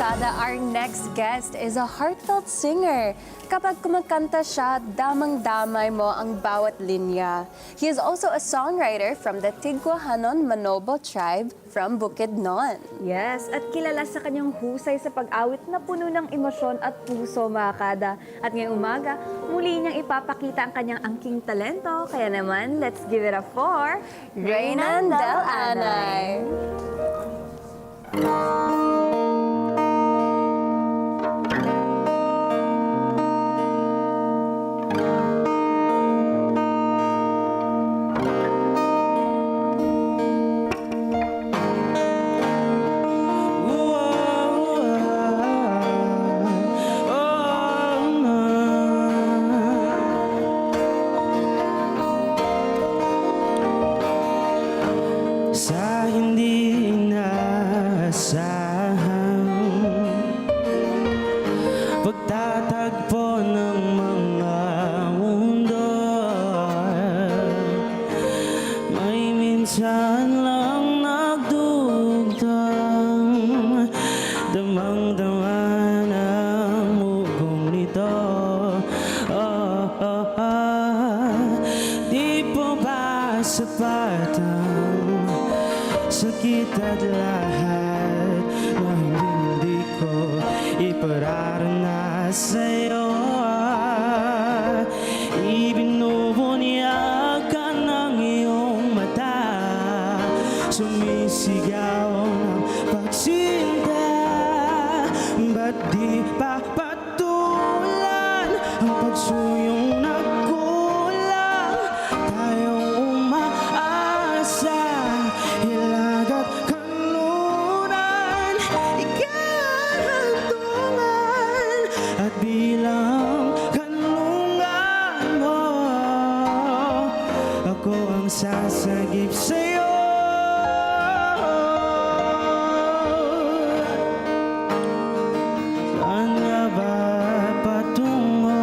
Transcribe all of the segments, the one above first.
Kada, our next guest is a heartfelt singer. Kapag kumakanta siya, damang-damay mo ang bawat linya. He is also a songwriter from the Tigwahanon Manobo tribe from Bukidnon. Yes, at kilala sa kanyang husay sa pag-awit na puno ng emosyon at puso, mga kada. At ngayong umaga, muli niyang ipapakita ang kanyang angking talento. Kaya naman, let's give it up for Reynan Del Anay. Sa hindi inaasahan pagtatagpo ng mga mundo, may minsan lang nagdugtong, damang-dama ng mugong nito. Di po ba sapat ang sakit at lahat na hindi ko ipararanas sa'yo? Ibinubunyag ka ng iyong mata, sumisigaw ng pagsinta. Ba't di pa patulan ang pagsuyong nagkulang? Tayong umaasa, hilag at kanluran, ikahantungan at bilang kanlungan mo, ako ang sasagip sa'yo. Saan nga ba patungo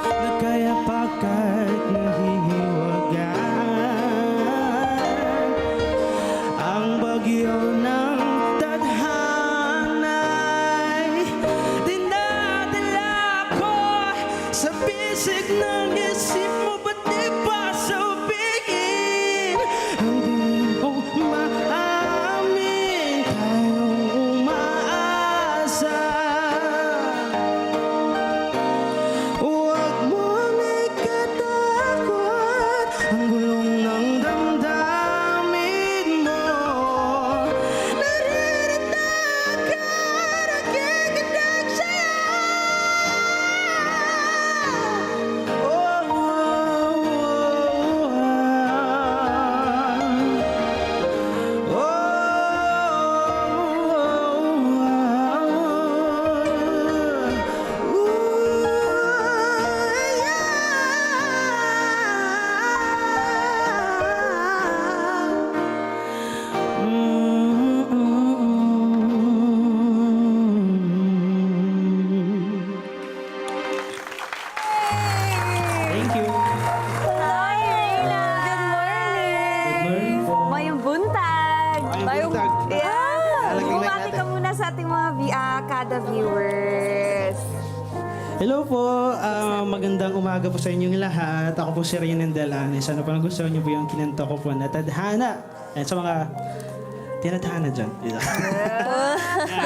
na kaya pagkat nahihiwagan ang bagyo ng tadhana'y dinadala ko sa bisig ng isip mo? Ba't di ba sabihin ang di ko maamin? Tayong umaasa, huwag mong ikatakot ang gulong ng damdamin mo. Naririta ka, nakikinig sa'yo. Thank you. Hi, Reyna! Good morning po. Mayong buntag! Mayong buntag. Yeah! Lalagyan Bumati natin. ka muna sa ating mga kada viewers. Hello po, magandang umaga po sa inyong lahat. Ako po si Reynan Del Anay. Sana po nagustuhan niyo po yung kinanta ko po na Tadhana. And sa mga tinadhana dyan.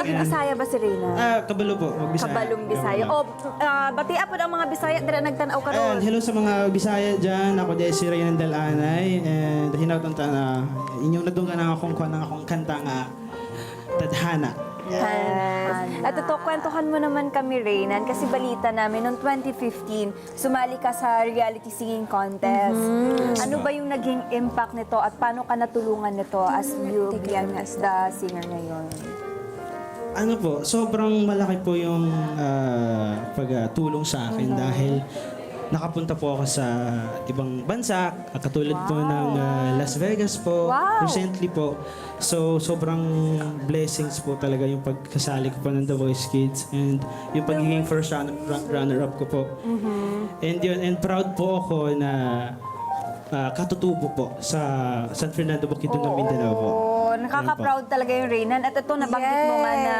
Bisaya ba si Reyna? Kabalo po, mag-Bisaya. Kabalong Bisaya. O, batia po ang mga Bisaya, dira nagtanaw ka Ayan, ron. hello sa mga Bisaya dyan. Ako din si Reynan Del Anay. And hinautan na inyong nadunggan ang akong kanta nga Tadhana. Yes. At ito, kwentuhan mo naman kami, Reynan, kasi balita namin noong 2015, sumali ka sa reality singing contest. Ano ba yung naging impact nito at paano ka natulungan nito as you began as the singer ngayon? Ano po, sobrang malaki po yung pagtulong sa akin dahil nakapunta po ako sa ibang bansa, katulad po ng Las Vegas po, Wow. recently po. So, sobrang blessings po talaga yung pagkasali ko po ng The Voice Kids and yung pagiging first runner-up ko po. And yun, and proud po ako na katutubo po sa San Fernando Bukidnon ng Mindanao po. Nakaka-proud talaga yung Reynan. At ito, nabanggit mo nga na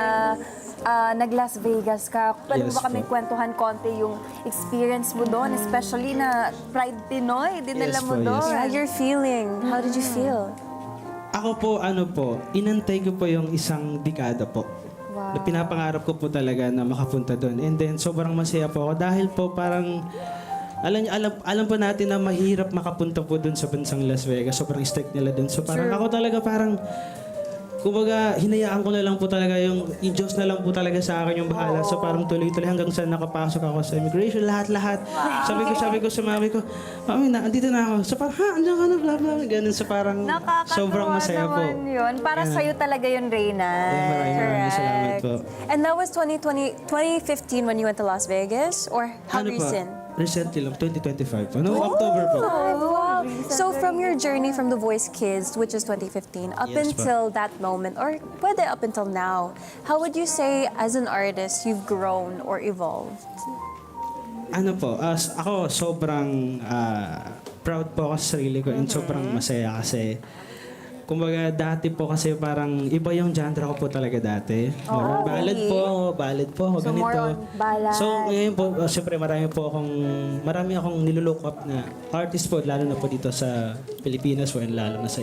nag-Las Vegas ka. Pwede mo Yes ba kami po. kwentuhan konti yung experience mo doon? Especially na Pride Pinoy, dinala Yes mo po, yes. doon. Yeah, your feeling. How did you feel? Ako po, inantay ko po yung isang dekada po. Wow. Na pinapangarap ko po talaga na makapunta doon. And then, sobrang masaya po ako dahil po parang, alam po natin na mahirap makapunta po doon sa bansang Las Vegas. Sobrang strict nila doon. So parang ako talaga parang, kumbaga, hinayaan ko na lang po talaga yung Diyos na lang po talaga sa akin yung bahala. So parang tuloy-tuloy hanggang sa nakapasok ako sa immigration, lahat-lahat. Sabi ko sa mami ko, Mami, andito na ako. So parang, andiyan ka na, bla bla, ganun. So parang, sobrang Nakakatuwa masaya po. naman yun. Para sa'yo talaga yun, Reynan. Maraming salamat po. And that was 2015 when you went to Las Vegas? Or how recent? Recently lang, 2025 po. No, October po. Wow. So from your journey from The Voice Kids, which is 2015, up Yes, until that moment, or pwede up until now, how would you say as an artist you've grown or evolved? Ako sobrang proud po ako sa sarili ko and sobrang masaya kasi kumbaga dati po kasi parang iba yung genre ko po talaga dati. More ballad po ako, So, ganito. more on ballad. So ngayon po, siyempre marami akong nilulook up na artist po, lalo na po dito sa Pilipinas po and lalo na sa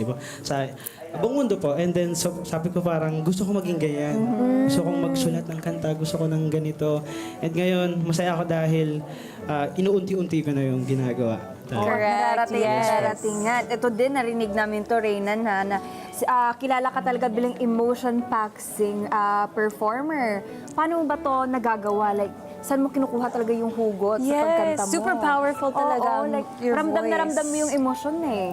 buong mundo po. And then sabi ko parang gusto ko maging ganyan. Gusto kong magsulat ng kanta, gusto ko ng ganito. And ngayon, masaya ako dahil inuunti-unti ko na yung ginagawa. Correct, yes. Nararating nga. Ito din, narinig namin to, Reynan, na kilala ka talaga bilang emotion-packed performer. Paano mo ba to nagagawa? Like, saan mo kinukuha talaga yung hugot sa pagkanta mo? super powerful talaga Oo, like, your ramdam na voice. ramdam mo yung emosyon eh.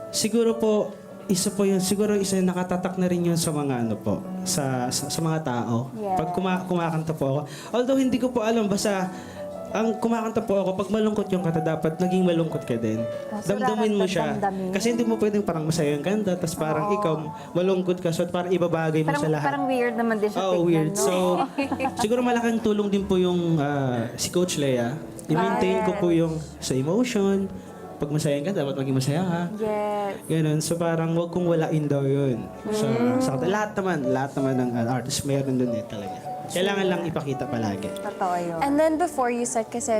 Siguro po, siguro isa nakatatak na rin yun sa mga sa mga tao. Yes. Pag kumakanta po ako. Although hindi ko po alam, basta ang kumakanta po ako, pag malungkot yung kanta, dapat naging malungkot ka din. So, Damdamin mo dapat siya. damdamin. Kasi hindi mo pwedeng parang masaya yung kanta, tapos parang ikaw malungkot ka, so parang ibabagay mo sa lahat. Parang weird naman din siya tignan, Weird. no? So, siguro malaking tulong din po yung si Coach Lea. I-maintain ko po yung sa emotion. Pag masaya ka, dapat maging masaya ka. Yes. Ganun. So parang wag kong walain daw yun. So, lahat naman ng artist meron dun talaga. Kailangan lang ipakita palagi. Totoo yun. And then before you said, kasi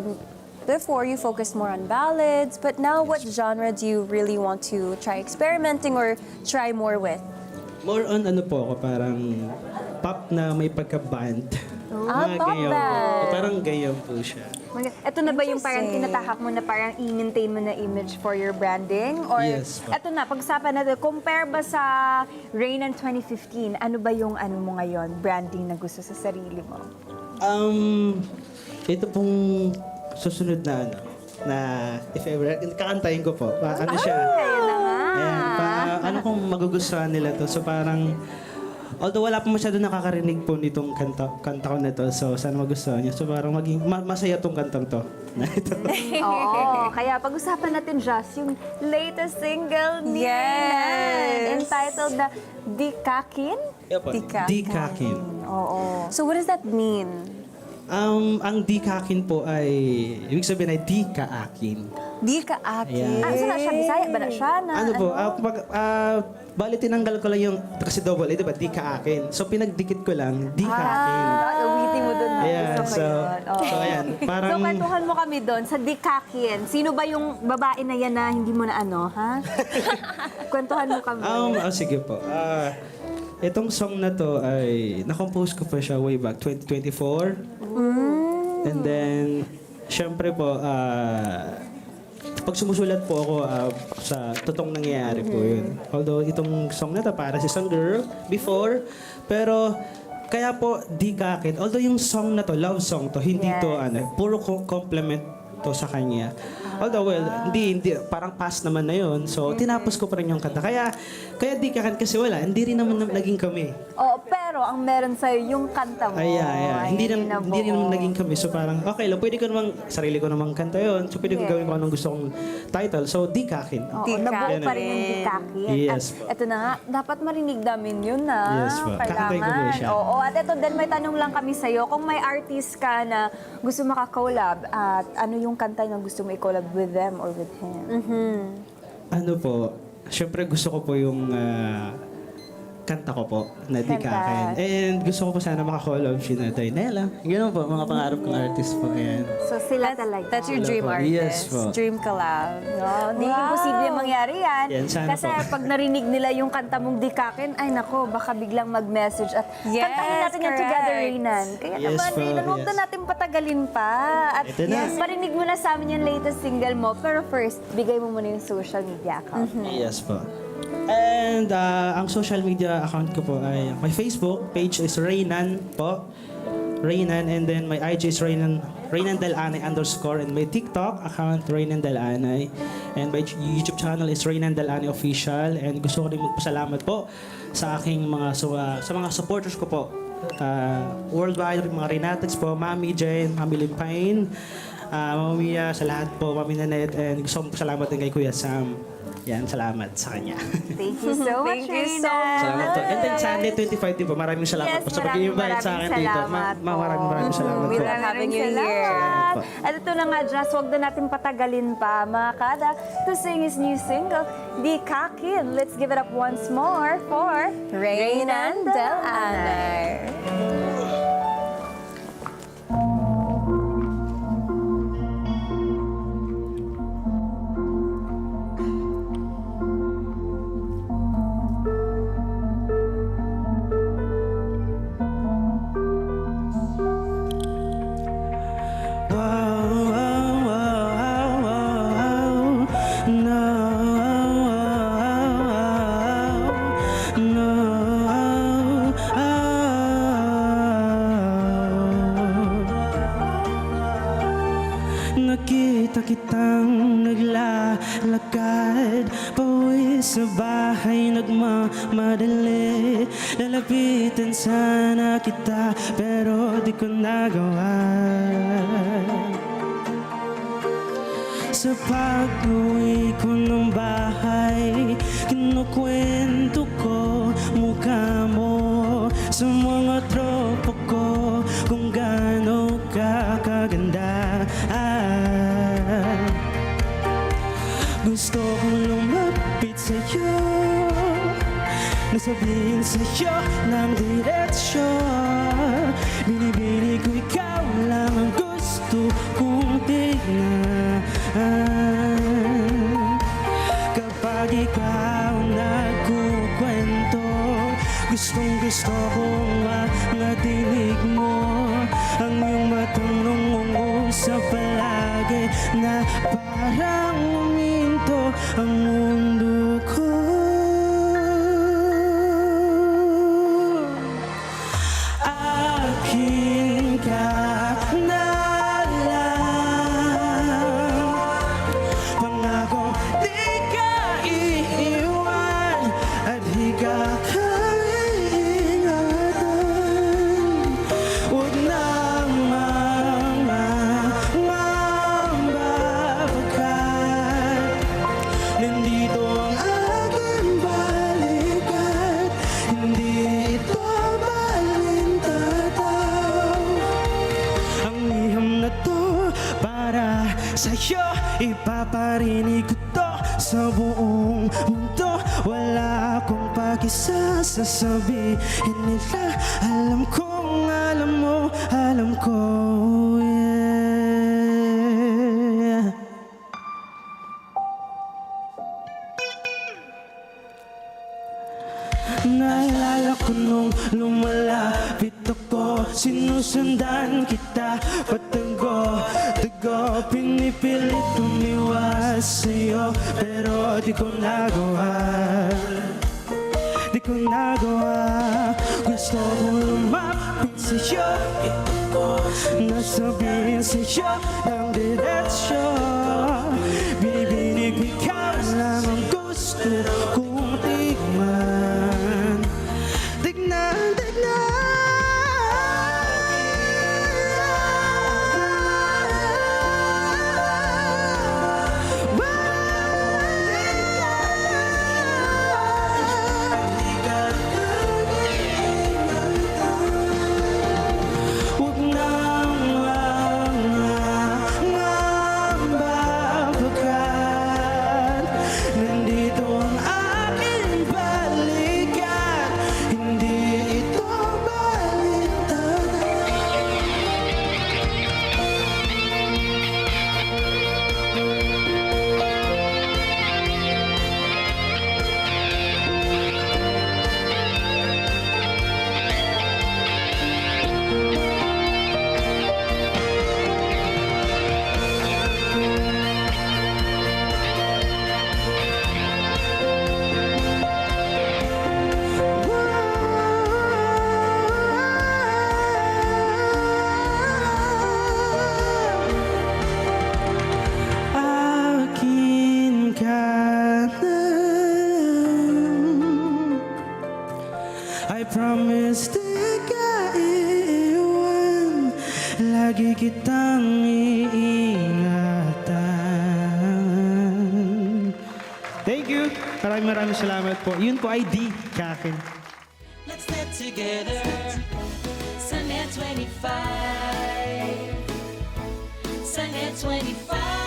before you focused more on ballads, but now what genre do you really want to try experimenting or try more with? More on po ako, parang pop na may pagka-band. Mga pop gayaw band. po. Parang gayaw po siya. Ito na ba yung parang Interesting. tinatahak mo na parang i-maintain mo na image for your branding? Or Yes, po. ito na, pag-usapan natin, compare ba sa Reynan 2015, ano ba yung mo ngayon, branding na gusto sa sarili mo? Ito pong susunod na if ever, kakantayin ko po. Siya. Ayun na nga. Ayan, kung magugustuhan nila to. So parang, although wala pa masyado nakakarinig po nitong kanta ko na to, so sana magustuhan niyo. So parang maging masaya tong kantang to. Na ito. Oo, kaya pag-usapan natin just yung latest single ni Reynan, entitled na Di Kakin. Di-kakin. Oo. So what does that mean? Ang di-kakin po ay, ibig sabihin ay di-kaakin. Di ka akin. Ayan. Saan na siya? Bisaya ba na siya? Bali tinanggal ko lang yung, kasi double, di ba, di-kaakin. So pinagdikit ko lang, di-kaakin. Uwitin mo doon. Ayan, Gusto ko yun. Oo. so ayan, parang, So, kwentuhan mo kami doon sa Di Kakin. Sino ba yung babae na yan na hindi mo na ha? Kwentuhan mo kami. sige po. Itong song na to ay, na-compose ko pa siya way back 2024. And then, syempre po, pag sumusulat po ako sa totoong nangyayari po yun. Although itong song na to para sa isang girl before, pero kaya po di kakin. Although yung song na to, love song to, hindi to puro compliment to sa kanya. Although hindi parang past naman na yun. So tinapos ko pa rin yung kanta. Kaya di kakin kasi hindi rin naman naging kami. Oo, pero ang meron sa'yo yung kanta mo. Hindi rin naman naging kami. So parang, okay lang, pwede ko namang, sarili ko namang kanta yun. So pwede ko gawin kung anong gusto kong title. So, di kakin. Oo, Di nabuo pa Kakin. rin yung Di Kakin. Yes At po. ito na nga, dapat marinig namin yun na. Yes po. Kakantay ko po siya. Oo, at ito din, may tanong lang kami sa'yo. Kung may artist ka na gusto makakollab, at ano yung kanta na gusto mo i-collab with them or with him? Ano po, syempre gusto ko po yung kanta ko po na Di Ka Akin. And gusto ko po sana makakolab si Natay Nela. Ganun po, mga pangarap kong artist po. Ayan. So sila talaga. That's your dream Hello po. artist. Yes po. Dream collab. No, hindi imposible mangyari yan. Yan, sana Kasi po. pag narinig nila yung kanta mong Dikakin, ay nako, baka biglang mag-message at Yes, kantahin natin yan correct. together, Reynan. Kaya Yes naman, po, Reynan, huwag yes. na natin patagalin pa. At Ito na. parinig mo na sa amin yung latest single mo. Pero first, bigay mo muna yung social media account. Yes po. And ang social media account ko po ay my Facebook page is Reynan po. Reynan, and then my IG is Reynan Delanay _ and my TikTok account Reynan Delanay, and my YouTube channel is Reynan Delanay Official. And gusto ko rin magpasalamat po sa aking sa mga supporters ko po worldwide, mga Renatics po, Mami Jane, Mami Limpain, Mami Mia, sa lahat po, Mami Nanette, and gusto kong pasalamat din kay Kuya Sam. Yan, salamat sa kanya. Thank you so much, Thank you so Reynan. Salamat po. And then Sunday 25 din po. Maraming salamat Yes, po sa pag-invite sa akin dito. salamat po. Maraming salamat We po. love having you Salamat. here. At ito na nga, Jazz, huwag na natin patagalin pa, mga kada, to sing his new single, Di Kakin. Let's give it up once more for Reynan Delanay. Nakita kitang naglalakad pauwi sa bahay, nagmamadali. Lalapitan sana kita pero di ko nagawa. Sa pag-uwi ko ng bahay, kinukwento ko mukha mo sa mga tropa ko kung gaano ka kaganda. Gusto kong lumapit sa'yo, nasabihin sa'yo ng diretsyo. Binibini ko ikaw lang ang gusto kong tignan. Kapag ikaw nagkukwento, gustong gusto kong madinig mo ang iyong matang usap palagi na parang uminto ang mundo ko. Akin ka na lang, pangako di ka iiwan at di ka kaingatan. Huwag na mambabagkat, nandito ang aking balikat, hindi ito balintataw. Ang liham na to para sa'yo, ipaparinig ko to sa buong mundo. Wala akong pakisasabihin nila. Alam kong alam mo, alam ko, yeah. Naalala ko nung lumalapit ako, sinusundan kita patungo, tugo, pinipilit umiwas sa'yo, pero di ko nagawa. Di ko nagawa. Gusto kong lumapit sa'yo, nasabihin sa'yo ng diretsyo. Binibinig ikaw lang ang gusto kong tignan. Tignan, tignan. Huwag nang mambabagkat, nandito ang promise di ka iiwan, lagi kitang iingatan. Thank you. Maraming salamat po. Yun po ay di kakin. Let's get together. Sunday 25. Sunday 25.